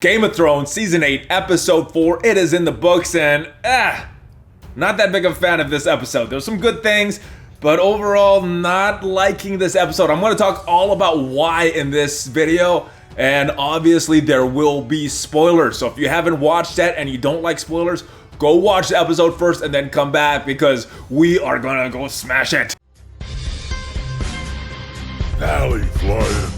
Game of Thrones Season 8, Episode 4, it is in the books, and not that big of a fan of this episode. There's some good things, but overall, not liking this episode. I'm going to talk all about why in this video, and obviously there will be spoilers. So if you haven't watched that and you don't like spoilers, go watch the episode first and then come back because we are going to go smash it. ValleyFlyin.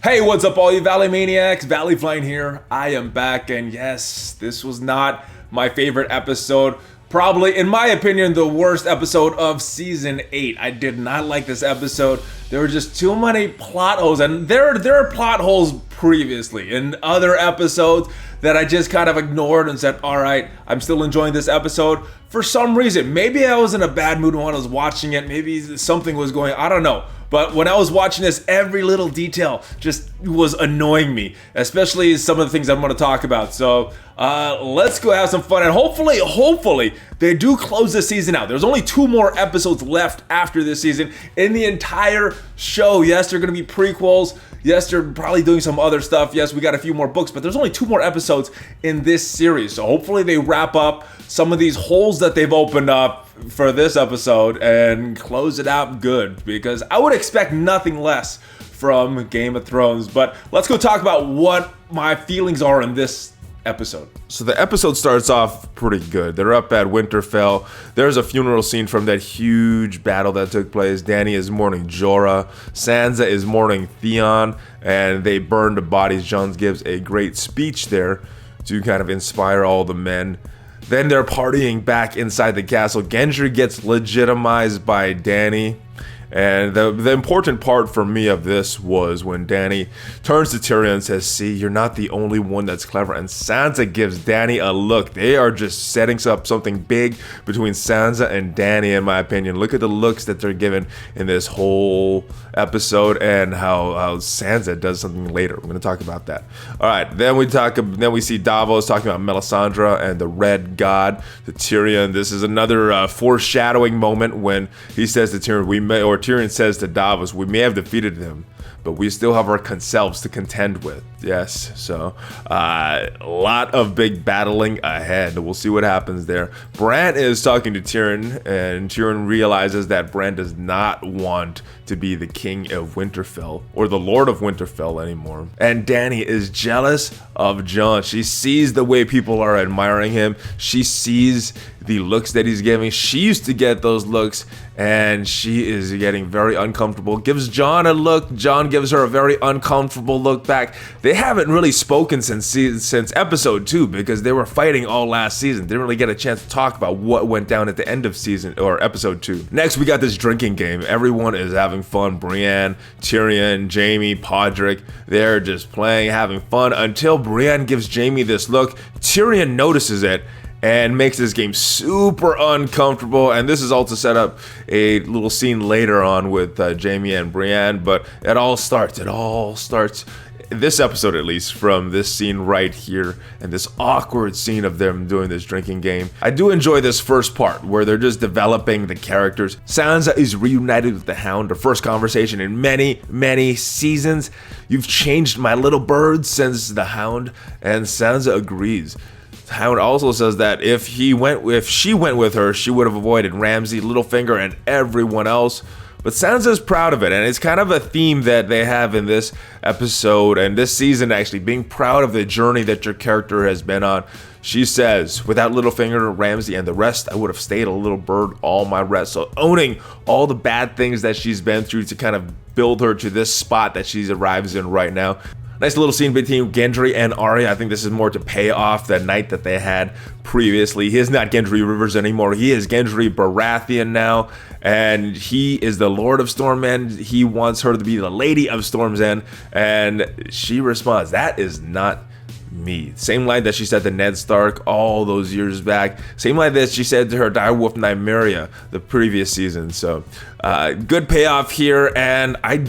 Hey, what's up all you Valley Maniacs? ValleyFlyin here. I am back, and yes, this was not my favorite episode. Probably, in my opinion, the worst episode of Season 8. I did not like this episode. There were just too many plot holes, and there are plot holes previously in other episodes that I just kind of ignored and said, alright, I'm still enjoying this episode. For some reason, maybe I was in a bad mood when I was watching it, maybe something was going, I don't know. But when I was watching this, every little detail just was annoying me, especially some of the things I'm going to talk about. So let's go have some fun, and hopefully they do close this season out. There's only 2 more episodes left after this season in the entire show. Yes, they're going to be prequels. Yes, they're probably doing some other stuff. Yes, we got a few more books, but there's only 2 more episodes in this series. So hopefully they wrap up some of these holes that they've opened up for this episode and close it out good, because I would expect nothing less from Game of Thrones. But let's go talk about what my feelings are in this episode. So the episode starts off pretty good. They're up at Winterfell. There's a funeral scene from that huge battle that took place. Dany is mourning Jorah. Sansa is mourning Theon, and they burn the bodies. Jon gives a great speech there to kind of inspire all the men. Then they're partying back inside the castle. Gendry gets legitimized by Dany. And the important part for me of this was when Dany turns to Tyrion and says, see, you're not the only one that's clever. And Sansa gives Dany a look. They are just setting up something big between Sansa and Dany, in my opinion. Look at the looks that they're given in this whole episode, and how Sansa does something later. We're going to talk about that. All right, then we see Davos talking about Melisandre and the Red God to Tyrion. This is another foreshadowing moment when he says to Tyrion, Tyrion says to Davos, we may have defeated them, but we still have our selves to contend with. Yes, so a lot of big battling ahead. We'll see what happens there. Bran is talking to Tyrion, and Tyrion realizes that Bran does not want to be the king of Winterfell or the Lord of Winterfell anymore. And Dany is jealous of Jon. She sees the way people are admiring him. She sees the looks that he's giving. She used to get those looks, and she is getting very uncomfortable. Gives Jon a look. Jon gives her a very uncomfortable look back. They haven't really spoken since episode 2 because they were fighting all last season. Didn't really get a chance to talk about what went down at the end of season or episode 2. Next, we got this drinking game. Everyone is having fun. Brienne, Tyrion, Jaime, Podrick, they're just playing, having fun until Brienne gives Jaime this look. Tyrion notices it and makes this game super uncomfortable, and this is all to set up a little scene later on with Jaime and Brienne, but it all starts this episode, at least, from this scene right here and this awkward scene of them doing this drinking game. I do enjoy this first part where they're just developing the characters. Sansa is reunited with the Hound, her first conversation in many seasons. You've changed my little bird since the Hound, and Sansa agrees. Hound also says that if she went with her, she would have avoided Ramsay, Littlefinger, and everyone else. But Sansa's proud of it, and it's kind of a theme that they have in this episode and this season, actually, being proud of the journey that your character has been on. She says, without Littlefinger, Ramsay, and the rest, I would have stayed a little bird all my rest. So owning all the bad things that she's been through to kind of build her to this spot that she arrives in right now. Nice little scene between Gendry and Arya. I think this is more to pay off the night that they had previously. He is not Gendry Rivers anymore. He is Gendry Baratheon now, and he is the Lord of Storm's End. He wants her to be the Lady of Storm's End, and she responds, that is not me. Same line that she said to Ned Stark all those years back. Same line that she said to her direwolf Nymeria the previous season. So good payoff here, and I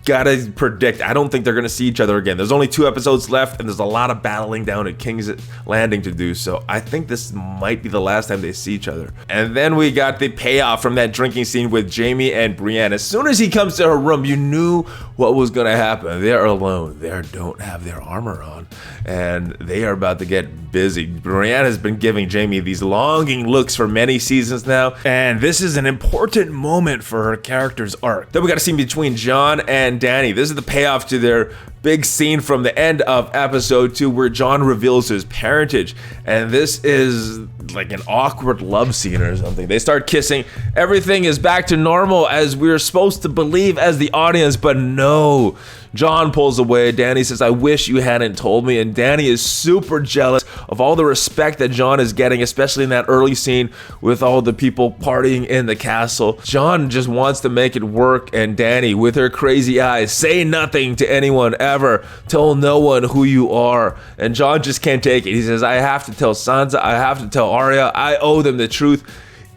gotta predict, I don't think they're gonna see each other again. There's only 2 episodes left, and there's a lot of battling down at King's Landing to do, so I think this might be the last time they see each other. And then we got the payoff from that drinking scene with Jaime and Brienne. As soon as he comes to her room, you knew what was gonna happen. They're alone. They don't have their armor on, and they are about to get busy. Brienne has been giving Jaime these longing looks for many seasons now, and this is an important moment for her character's arc. Then we got a scene between Jon and Dany. This is the payoff to their big scene from the end of episode 2 where Jon reveals his parentage, and this is like an awkward love scene or something. They start kissing. Everything is back to normal as we're supposed to believe as the audience, but no. Jon pulls away. Dany says, "I wish you hadn't told me," and Dany is super jealous of all the respect that Jon is getting, especially in that early scene with all the people partying in the castle. Jon just wants to make it work, and Dany, with her crazy eyes, "Say nothing to anyone ever. Tell no one who you are." And Jon just can't take it. He says, "I have to tell Sansa. I have to tell Arya. I owe them the truth,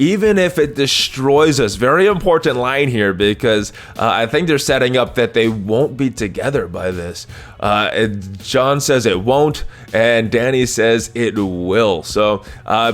even if it destroys us." Very important line here, because I think they're setting up that they won't be together by this. Jon says it won't, and Dany says it will. So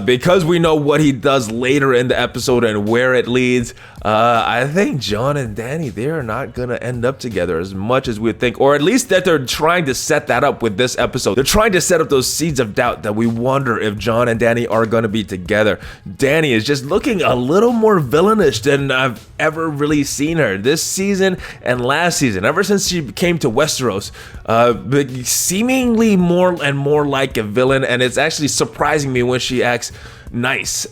because we know what he does later in the episode and where it leads, I think Jon and Dany, they're not gonna end up together as much as we think, or at least that they're trying to set that up with this episode. They're trying to set up those seeds of doubt that we wonder if Jon and Dany are gonna be together. Dany is just looking a little more villainish than I've ever really seen her this season and last season. Ever since she came to Westeros, seemingly more and more like a villain, and it's actually surprising me when she acts nice.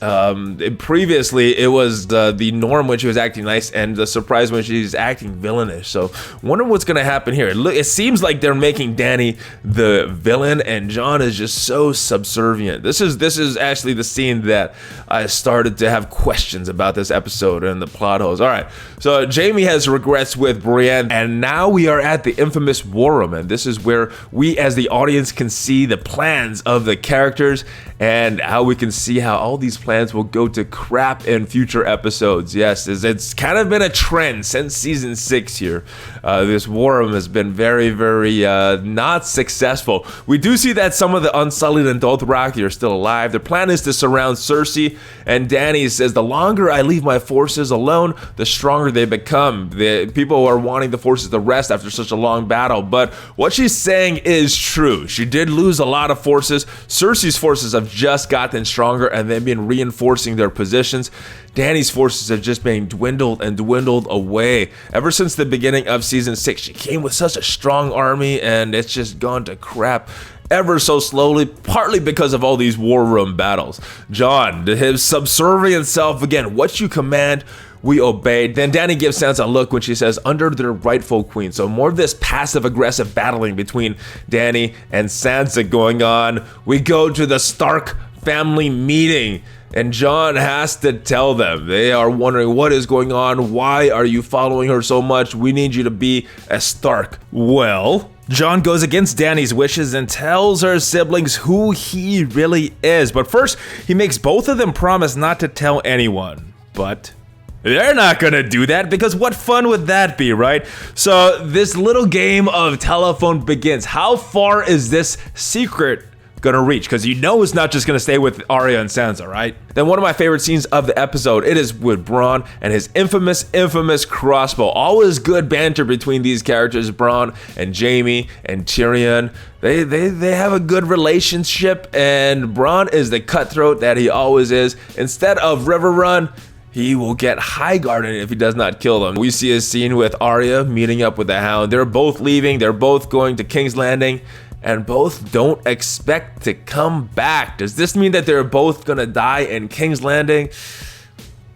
Previously, it was the norm when she was acting nice, and the surprise when she's acting villainish. So, wonder what's gonna happen here. It seems like they're making Dany the villain, and Jon is just so subservient. This is actually the scene that I started to have questions about this episode and the plot holes. All right, so Jaime has regrets with Brienne, and now we are at the infamous war room, and this is where we, as the audience, can see the plans of the characters and how we can see how all these plans will go to crap in future episodes. Yes, it's kind of been a trend since season 6 here. This war room has been very, very not successful. We do see that some of the Unsullied and Dothraki are still alive. Their plan is to surround Cersei, and Dany says, "The longer I leave my forces alone, the stronger they become." The people are wanting the forces to rest after such a long battle, but what she's saying is true. She did lose a lot of forces. Cersei's forces have just gotten stronger, and they've been reinforcing their positions. Dany's forces have just been dwindled and dwindled away. Ever since the beginning of season 6, she came with such a strong army, and it's just gone to crap ever so slowly, partly because of all these war room battles. Jon, his subservient self, again, what you command, we obeyed. Then Dany gives Sansa a look when she says, "Under their rightful queen." So more of this passive-aggressive battling between Dany and Sansa going on. We go to the Stark family meeting, and Jon has to tell them. They are wondering what is going on. Why are you following her so much? We need you to be a Stark. Well, Jon goes against Dany's wishes and tells her siblings who he really is. But first, he makes both of them promise not to tell anyone. But they're not gonna do that, because what fun would that be, right? So this little game of telephone begins. How far is this secret gonna reach? Because you know it's not just gonna stay with Arya and Sansa, right? Then one of my favorite scenes of the episode, it is with Bronn and his infamous crossbow. Always good banter between these characters, Bronn and Jaime and Tyrion. They have a good relationship, and Bronn is the cutthroat that he always is. Instead of River Run, he will get Highgarden if he does not kill them. We see a scene with Arya meeting up with the Hound. They're both leaving. They're both going to King's Landing, and both don't expect to come back. Does this mean that they're both gonna die in King's Landing?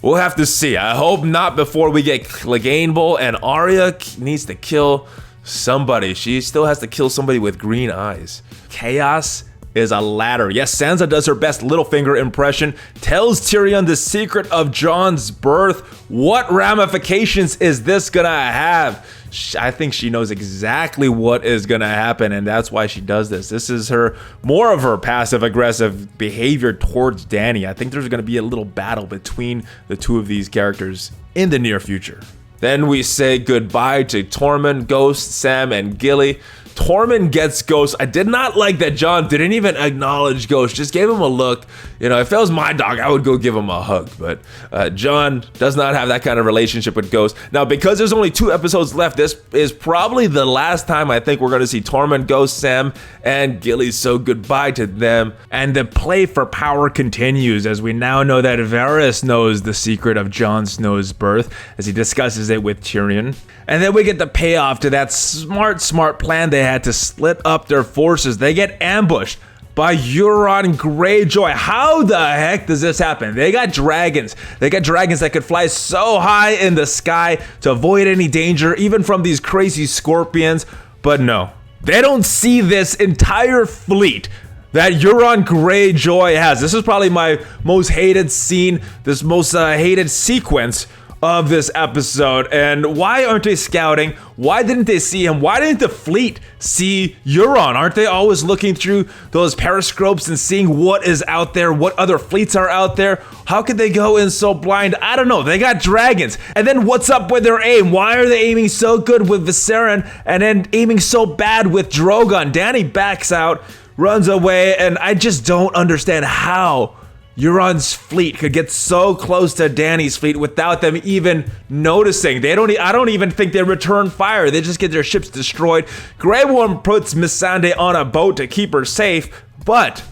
We'll have to see. I hope not before we get Clegane Bowl, and Arya needs to kill somebody. She still has to kill somebody with green eyes. Chaos is a ladder. Yes, Sansa does her best Littlefinger impression, tells Tyrion the secret of Jon's birth. What ramifications is this gonna have? I think she knows exactly what is gonna happen, and that's why she does this. This is more of her passive-aggressive behavior towards Dany. I think there's gonna be a little battle between the two of these characters in the near future. Then we say goodbye to Tormund, Ghost, Sam, and Gilly. Tormund gets Ghost. I did not like that Jon didn't even acknowledge Ghost, just gave him a look. You know, if it was my dog, I would go give him a hug, but Jon does not have that kind of relationship with Ghost. Now, because there's only 2 episodes left, this is probably the last time I think we're going to see Tormund, Ghost, Sam, and Gilly, so goodbye to them. And the play for power continues, as we now know that Varys knows the secret of Jon Snow's birth, as he discusses it with Tyrion. And then we get the payoff to that smart plan they had to split up their forces. They get ambushed by Euron Greyjoy. How the heck does this happen? They got dragons. They got dragons that could fly so high in the sky to avoid any danger, even from these crazy scorpions. But no, they don't see this entire fleet that Euron Greyjoy has. This is probably my most hated scene, this most hated sequence of this episode. And why aren't they scouting? Why didn't they see him? Why didn't the fleet see Euron? Aren't they always looking through those periscopes and seeing what is out there, what other fleets are out there? How could they go in so blind? I don't know. They got dragons. And then what's up with their aim? Why are they aiming so good with Viserion and then aiming so bad with Drogon? Dany backs out, runs away, and I just don't understand how Euron's fleet could get so close to Dany's fleet without them even noticing. I don't even think they return fire. They just get their ships destroyed. Grey Worm puts Missandei on a boat to keep her safe, but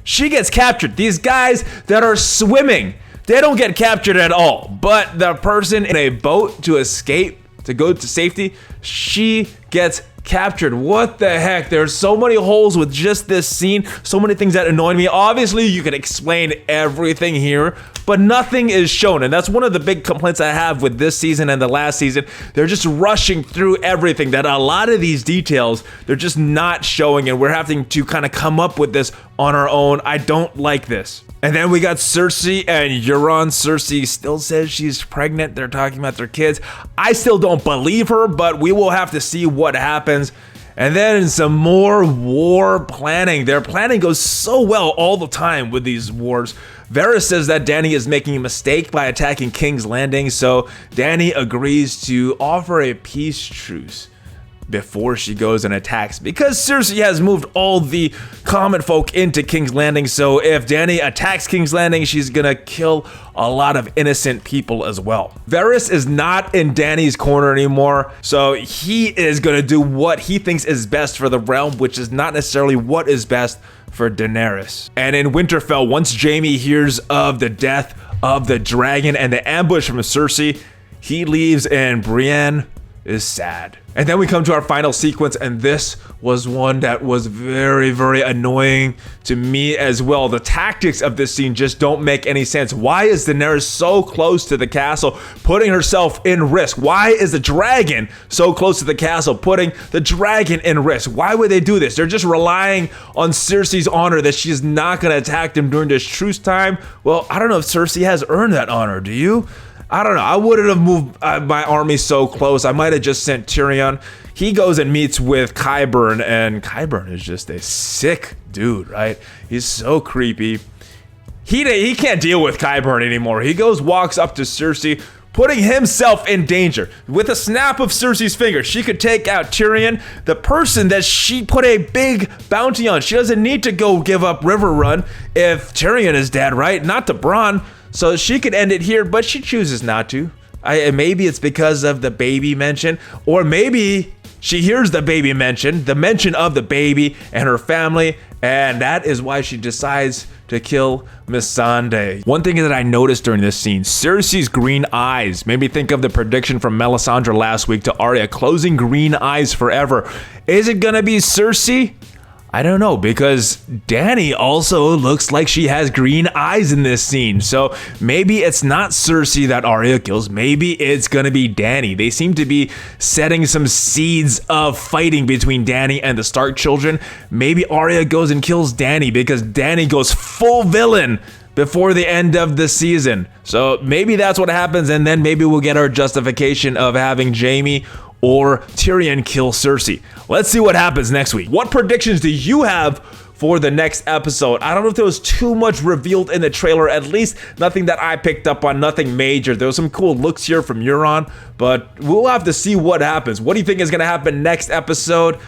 she gets captured. These guys that are swimming, they don't get captured at all. But the person in a boat to escape, to go to safety, she gets captured. What the heck? There's so many holes with just this scene, so many things that annoy me. Obviously, you can explain everything here, but nothing is shown, and that's one of the big complaints I have with this season and the last season. They're just rushing through everything, that a lot of these details, they're just not showing, and we're having to kind of come up with this on our own. I don't like this. And then we got Cersei and Euron. Cersei still says she's pregnant. They're talking about their kids. I still don't believe her, but we will have to see what happens. And then some more war planning. Their planning goes so well all the time with these wars. Varys says that Dany is making a mistake by attacking King's Landing, so Dany agrees to offer a peace truce before she goes and attacks, because Cersei has moved all the common folk into King's Landing. So if Dany attacks King's Landing, she's gonna kill a lot of innocent people as well. Varys is not in Dany's corner anymore, so he is gonna do what he thinks is best for the realm, which is not necessarily what is best for Daenerys. And in Winterfell, once Jaime hears of the death of the dragon and the ambush from Cersei, he leaves, and Brienne is sad. And then we come to our final sequence, and this was one that was very, very annoying to me as well. The tactics of this scene just don't make any sense. Why is Daenerys so close to the castle, putting herself in risk? Why is the dragon so close to the castle, putting the dragon in risk? Why would they do this? They're just relying on Cersei's honor that she's not going to attack them during this truce time. Well, I don't know if Cersei has earned that honor. Do you? I don't know. I wouldn't have moved my army so close. I might have just sent Tyrion. He goes and meets with Qyburn, and Qyburn is just a sick dude, right? He's so creepy. He can't deal with Qyburn anymore. He walks up to Cersei, putting himself in danger. With a snap of Cersei's finger, she could take out Tyrion, the person that she put a big bounty on. She doesn't need to go give up River Run if Tyrion is dead, right? Not to Bronn. So she could end it here, but she chooses not to. Maybe it's because of the baby mention, or maybe she hears the baby mention, the mention of the baby and her family, and that is why she decides to kill Missandei. One thing that I noticed during this scene, Cersei's green eyes made me think of the prediction from Melisandre last week to Arya, closing green eyes forever. Is it gonna be Cersei? I don't know, because Dany also looks like she has green eyes in this scene. So maybe it's not Cersei that Arya kills. Maybe it's gonna be Dany. They seem to be setting some seeds of fighting between Dany and the Stark children. Maybe Arya goes and kills Dany because Dany goes full villain before the end of the season. So maybe that's what happens, and then maybe we'll get our justification of having Jaime or Tyrion kill Cersei. Let's see what happens next week. What predictions do you have for the next episode. I don't know if there was too much revealed in the trailer, at least nothing that I picked up on, nothing major. There was some cool looks here from Euron, but we'll have to see what happens. What do you think is going to happen next episode?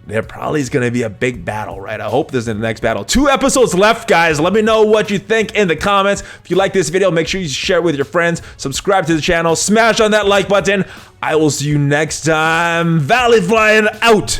There probably is going to be a big battle, right? I hope there's the next battle. 2 episodes left, guys. Let me know what you think in the comments. If you like this video, make sure you share it with your friends. Subscribe to the channel. Smash on that like button. I will see you next time. ValleyFlyin out.